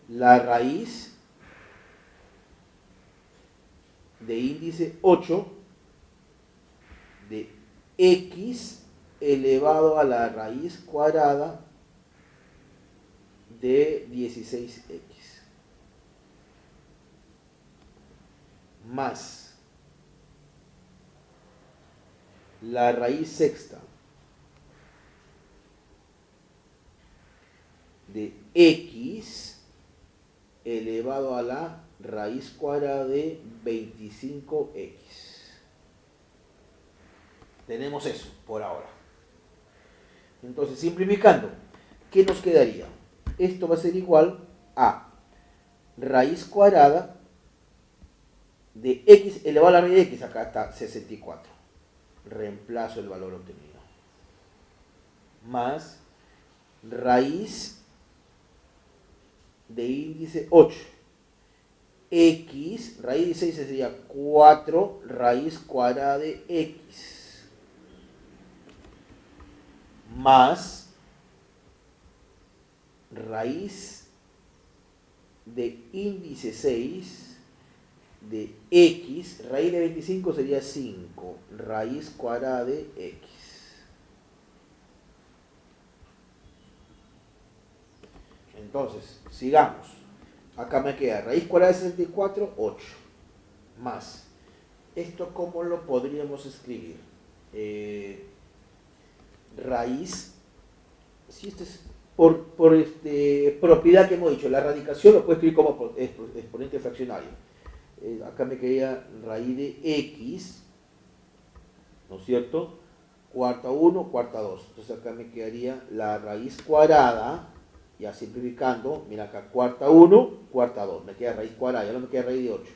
la raíz de índice 8 de x elevado a la raíz cuadrada de 16x. Más la raíz sexta de x elevado a la raíz cuadrada de 25x. Tenemos eso por ahora. Entonces, simplificando, ¿qué nos quedaría? Esto va a ser igual a raíz cuadrada de x elevado a la raíz de x. Acá está 64. Reemplazo el valor obtenido. Más raíz de índice 8. X, raíz de 6 sería 4 raíz cuadrada de x. Más raíz de índice 6 de x, raíz de 25 sería 5 raíz cuadrada de x. Entonces, sigamos. Acá me queda raíz cuadrada de 64, 8. Más. ¿Esto cómo lo podríamos escribir? Raíz, si esto es por propiedad que hemos dicho, la radicación lo puedo escribir como exponente fraccionario. Acá me quedaría raíz de x, ¿no es cierto? Cuarta 1, cuarta 2. Entonces acá me quedaría la raíz cuadrada, ya simplificando, mira acá, cuarta 1, cuarta 2. Me queda raíz cuadrada, ya no me queda raíz de 8.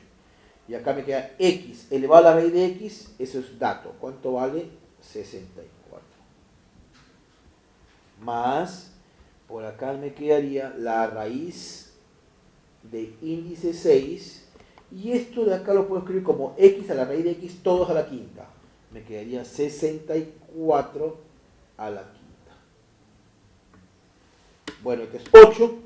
Y acá me queda x elevado a la raíz de x, eso es dato. ¿Cuánto vale? 64. Más, por acá me quedaría la raíz de índice 6, y esto de acá lo puedo escribir como x a la raíz de x todos a la quinta. Me quedaría 64 a la quinta. Bueno, este es 8,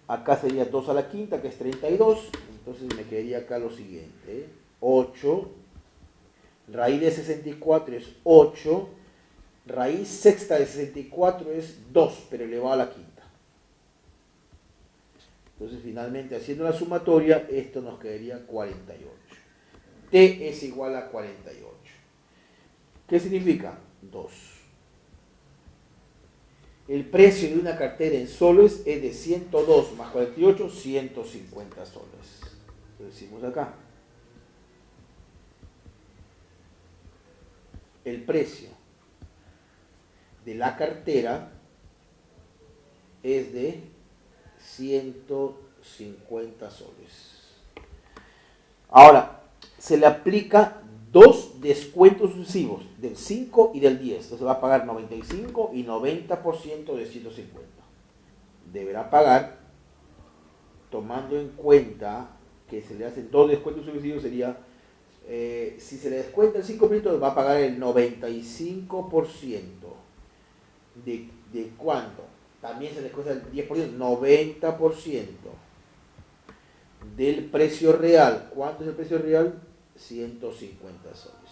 acá sería 2 a la quinta, que es 32, entonces me quedaría acá lo siguiente, 8, raíz de 64 es 8, raíz sexta de 64 es 2, pero elevado a la quinta. Entonces, finalmente, haciendo la sumatoria, esto nos quedaría 48. T es igual a 48. ¿Qué significa? 2. El precio de una cartera en soles es de 102 más 48, 150 soles. Lo decimos acá. El precio de la cartera es de 150 soles. Ahora, se le aplica dos descuentos sucesivos, del 5 y del 10. Entonces va a pagar 95 y 90% de 150. Deberá pagar, tomando en cuenta que se le hacen dos descuentos sucesivos, sería, si se le descuenta el 5%, va a pagar el 95%. ¿De cuánto? También se les cuesta el 10%, 90% del precio real. ¿Cuánto es el precio real? 150 soles.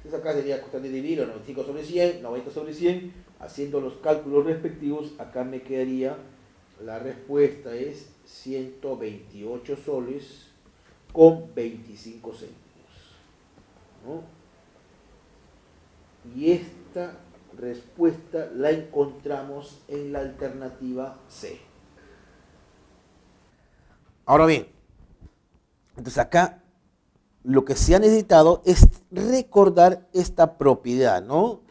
Entonces acá sería cuestión de dividir 95 sobre 100, 90 sobre 100, haciendo los cálculos respectivos, acá me quedaría, la respuesta es 128 soles con 25 céntimos, ¿no? Y esta respuesta la encontramos en la alternativa C. Ahora bien, entonces acá lo que se ha necesitado es recordar esta propiedad, ¿no?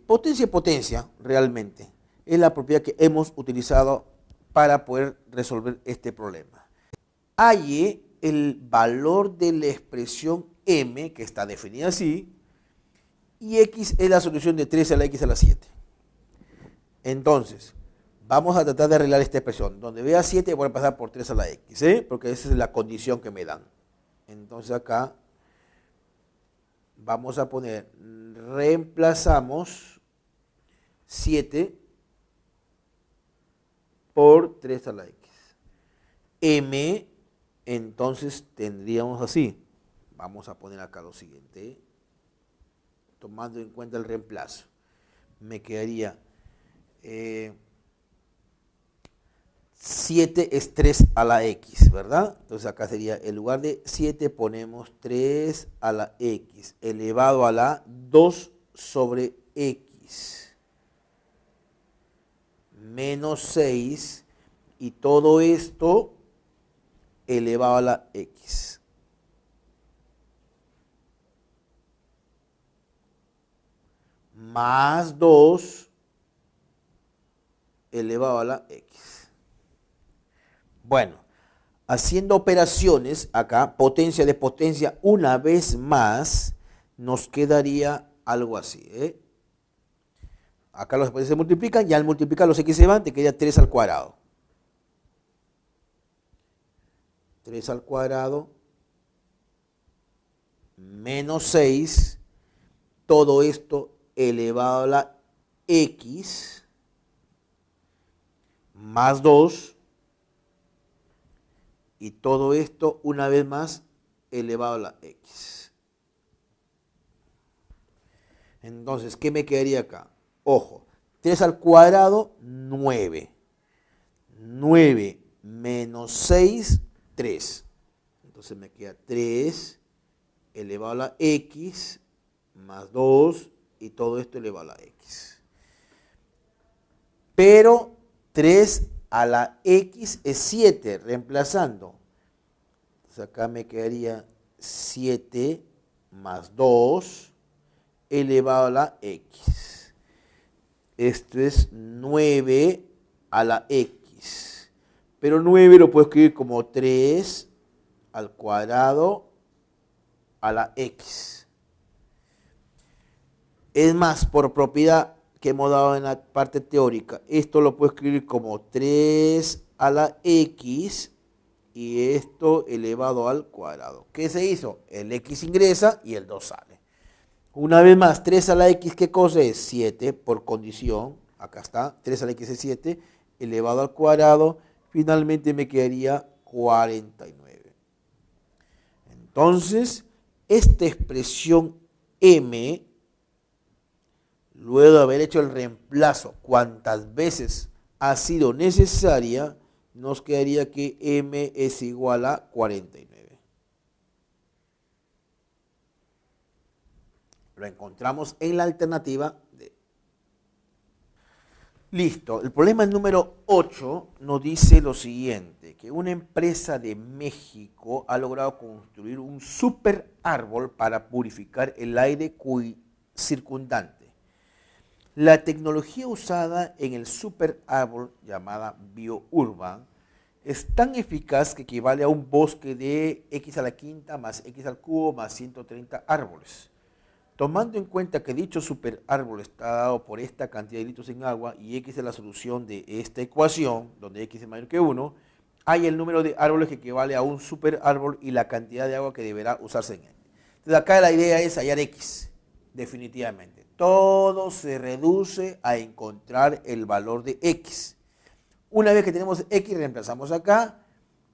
Potencia y potencia, realmente, es la propiedad que hemos utilizado para poder resolver este problema. Halle el valor de la expresión m, que está definida así, y x es la solución de 3 a la x a la 7. Entonces, vamos a tratar de arreglar esta expresión. Donde vea 7 voy a pasar por 3 a la x, porque esa es la condición que me dan. Entonces acá vamos a poner, reemplazamos 7 por 3 a la x. M, entonces tendríamos así. Vamos a poner acá lo siguiente, tomando en cuenta el reemplazo. Me quedaría 7 es 3 a la x, ¿verdad? Entonces acá sería, en lugar de 7 ponemos 3 a la x elevado a la 2 sobre x menos 6, y todo esto elevado a la x. Más 2 elevado a la x. Bueno, haciendo operaciones acá, potencia de potencia, una vez más, nos quedaría algo así, Acá los exponentes se multiplican, y al multiplicar los x se van, te queda 3 al cuadrado. 3 al cuadrado menos 6, todo esto elevado a la x, más 2, y todo esto una vez más elevado a la x. Entonces, ¿qué me quedaría acá? Ojo, 3 al cuadrado, 9. 9 menos 6, 3. Entonces me queda 3 elevado a la x más 2, y todo esto elevado a la x. Pero 3 a la x es 7, reemplazando. Entonces acá me quedaría 7 más 2 elevado a la x. Esto es 9 a la x. Pero 9 lo puedo escribir como 3 al cuadrado a la x. Es más, por propiedad que hemos dado en la parte teórica, esto lo puedo escribir como 3 a la x y esto elevado al cuadrado. ¿Qué se hizo? El x ingresa y el 2 sale. Una vez más, 3 a la x, ¿qué cosa es? 7 por condición. Acá está, 3 a la x es 7, elevado al cuadrado. Finalmente me quedaría 49. Entonces, esta expresión m, luego de haber hecho el reemplazo cuantas veces ha sido necesaria, nos quedaría que m es igual a 49. Lo encontramos en la alternativa D. Listo. El problema número 8 nos dice lo siguiente, que una empresa de México ha logrado construir un super árbol para purificar el aire circundante. La tecnología usada en el super árbol, llamada BioUrban, es tan eficaz que equivale a un bosque de x a la quinta más x al cubo más 130 árboles. Tomando en cuenta que dicho superárbol está dado por esta cantidad de litros en agua y x es la solución de esta ecuación, donde x es mayor que 1, hay el número de árboles que equivale a un superárbol y la cantidad de agua que deberá usarse en él. Entonces acá la idea es hallar x, definitivamente. Todo se reduce a encontrar el valor de x. Una vez que tenemos x, reemplazamos acá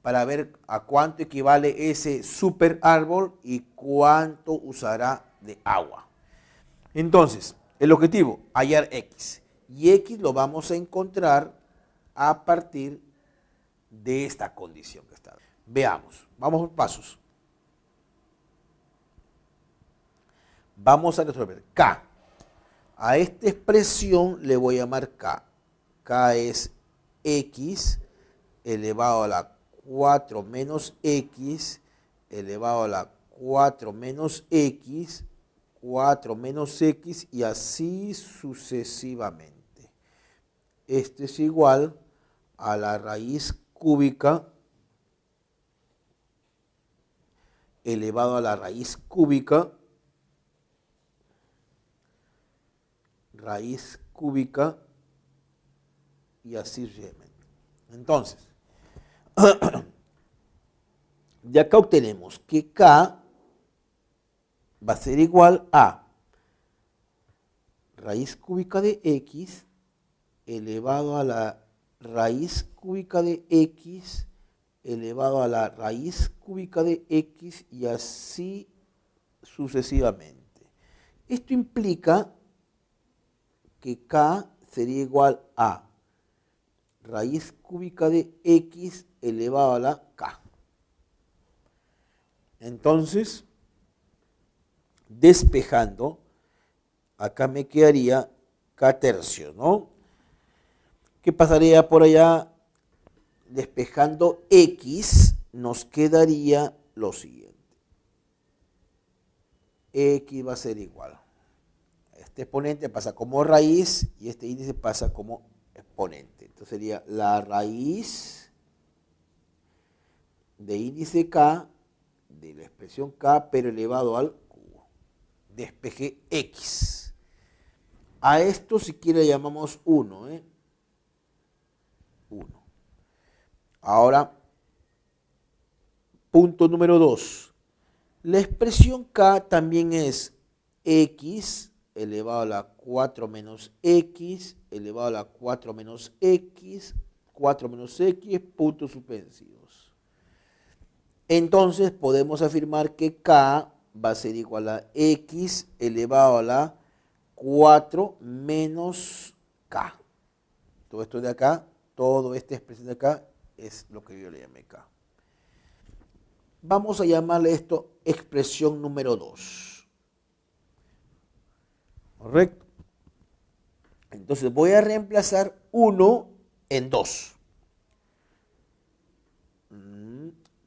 para ver a cuánto equivale ese superárbol y cuánto usará de agua. Entonces, el objetivo, hallar X. Y X lo vamos a encontrar a partir de esta condición que está. Veamos, vamos por pasos. Vamos a resolver K. A esta expresión le voy a llamar K. K es X elevado a la 4 menos X elevado a la 4 menos X, 4 menos X y así sucesivamente. Esto es igual a la raíz cúbica elevado a la raíz cúbica y así sucesivamente. Entonces, de acá obtenemos que K va a ser igual a raíz cúbica de X elevado a la raíz cúbica de X elevado a la raíz cúbica de X y así sucesivamente. Esto implica que K sería igual a raíz cúbica de X elevado a la K. Entonces, despejando, acá me quedaría K tercios, ¿no? ¿Qué pasaría por allá? Despejando X, nos quedaría lo siguiente. X va a ser igual. Este exponente pasa como raíz y este índice pasa como exponente. Entonces sería la raíz de índice K de la expresión K, pero elevado al cubo. Despeje X. A esto si quiere llamamos 1, 1. Ahora, punto número 2. La expresión K también es X elevado a la 4 menos X elevado a la 4 menos X, 4 menos X, puntos suspensivos. Entonces podemos afirmar que K va a ser igual a X elevado a la 4 menos K. Todo esto de acá, toda esta expresión de acá es lo que yo le llamé K. Vamos a llamarle esto expresión número 2. ¿Correcto? Entonces voy a reemplazar 1 en 2.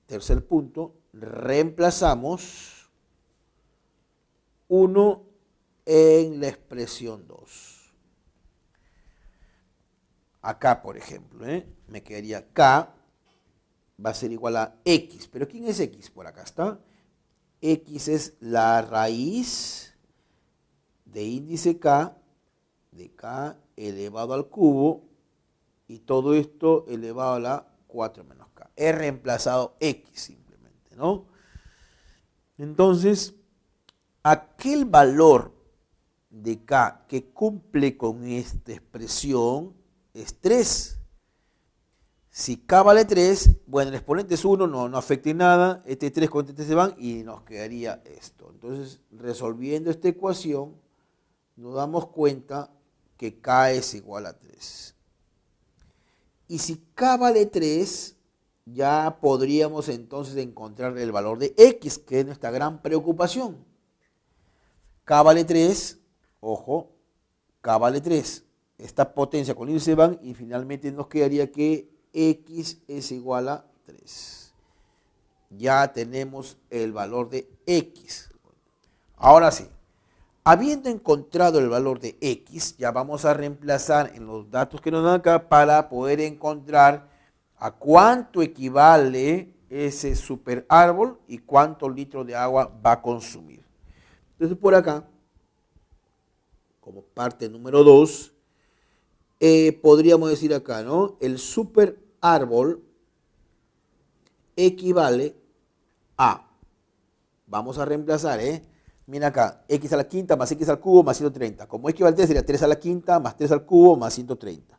Tercer punto, reemplazamos 1 en la expresión 2. Acá, por ejemplo, me quedaría K va a ser igual a X. ¿Pero quién es X? Por acá está. X es la raíz de índice K, de K elevado al cubo, y todo esto elevado a la 4 menos K. He reemplazado X simplemente, ¿no? Entonces, aquel valor de K que cumple con esta expresión es 3. Si K vale 3, bueno, el exponente es 1, no afecta en nada, este 3 con este 3 se van y nos quedaría esto. Entonces, resolviendo esta ecuación, nos damos cuenta que K es igual a 3. Y si K vale 3, ya podríamos entonces encontrar el valor de X, que es nuestra gran preocupación. K vale 3, ojo, K vale 3. Esta potencia con índice van y finalmente nos quedaría que X es igual a 3. Ya tenemos el valor de X. Ahora sí, habiendo encontrado el valor de X, ya vamos a reemplazar en los datos que nos dan acá para poder encontrar a cuánto equivale ese super árbol y cuántos litros de agua va a consumir. Entonces por acá, como parte número 2, podríamos decir acá, ¿no? El super árbol equivale a, vamos a reemplazar, mira acá, x a la quinta más x al cubo más 130. Como x vale 3 sería 3 a la quinta más 3 al cubo más 130.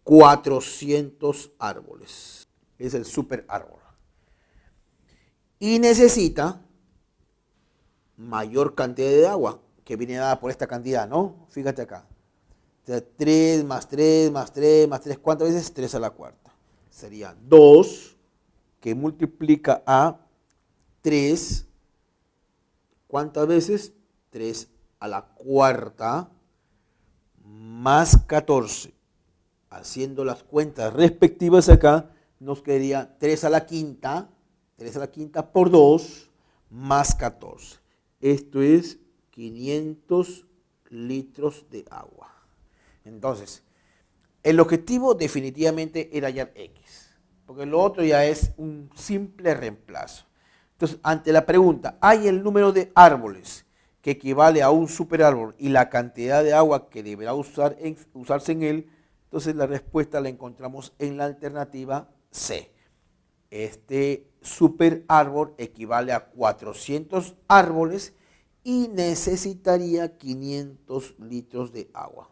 400 árboles. Es el super árbol. Y necesita mayor cantidad de agua que viene dada por esta cantidad, ¿no? Fíjate acá. O sea, 3 más 3 más 3 más 3, ¿cuántas veces? 3 a la cuarta. Sería 2 que multiplica a 3. ¿Cuántas veces? 3 a la cuarta más 14. Haciendo las cuentas respectivas acá, nos quedaría 3 a la quinta por 2 más 14. Esto es 500 litros de agua. Entonces, el objetivo definitivamente era hallar X, porque lo otro ya es un simple reemplazo. Entonces, ante la pregunta, ¿hay el número de árboles que equivale a un superárbol y la cantidad de agua que deberá usarse en él? Entonces, la respuesta la encontramos en la alternativa C. Este superárbol equivale a 400 árboles y necesitaría 500 litros de agua.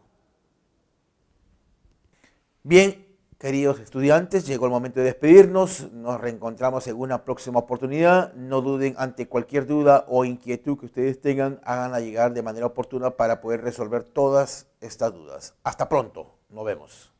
Bien, queridos estudiantes, llegó el momento de despedirnos. Nos reencontramos en una próxima oportunidad. No duden, ante cualquier duda o inquietud que ustedes tengan, háganla llegar de manera oportuna para poder resolver todas estas dudas. Hasta pronto, nos vemos.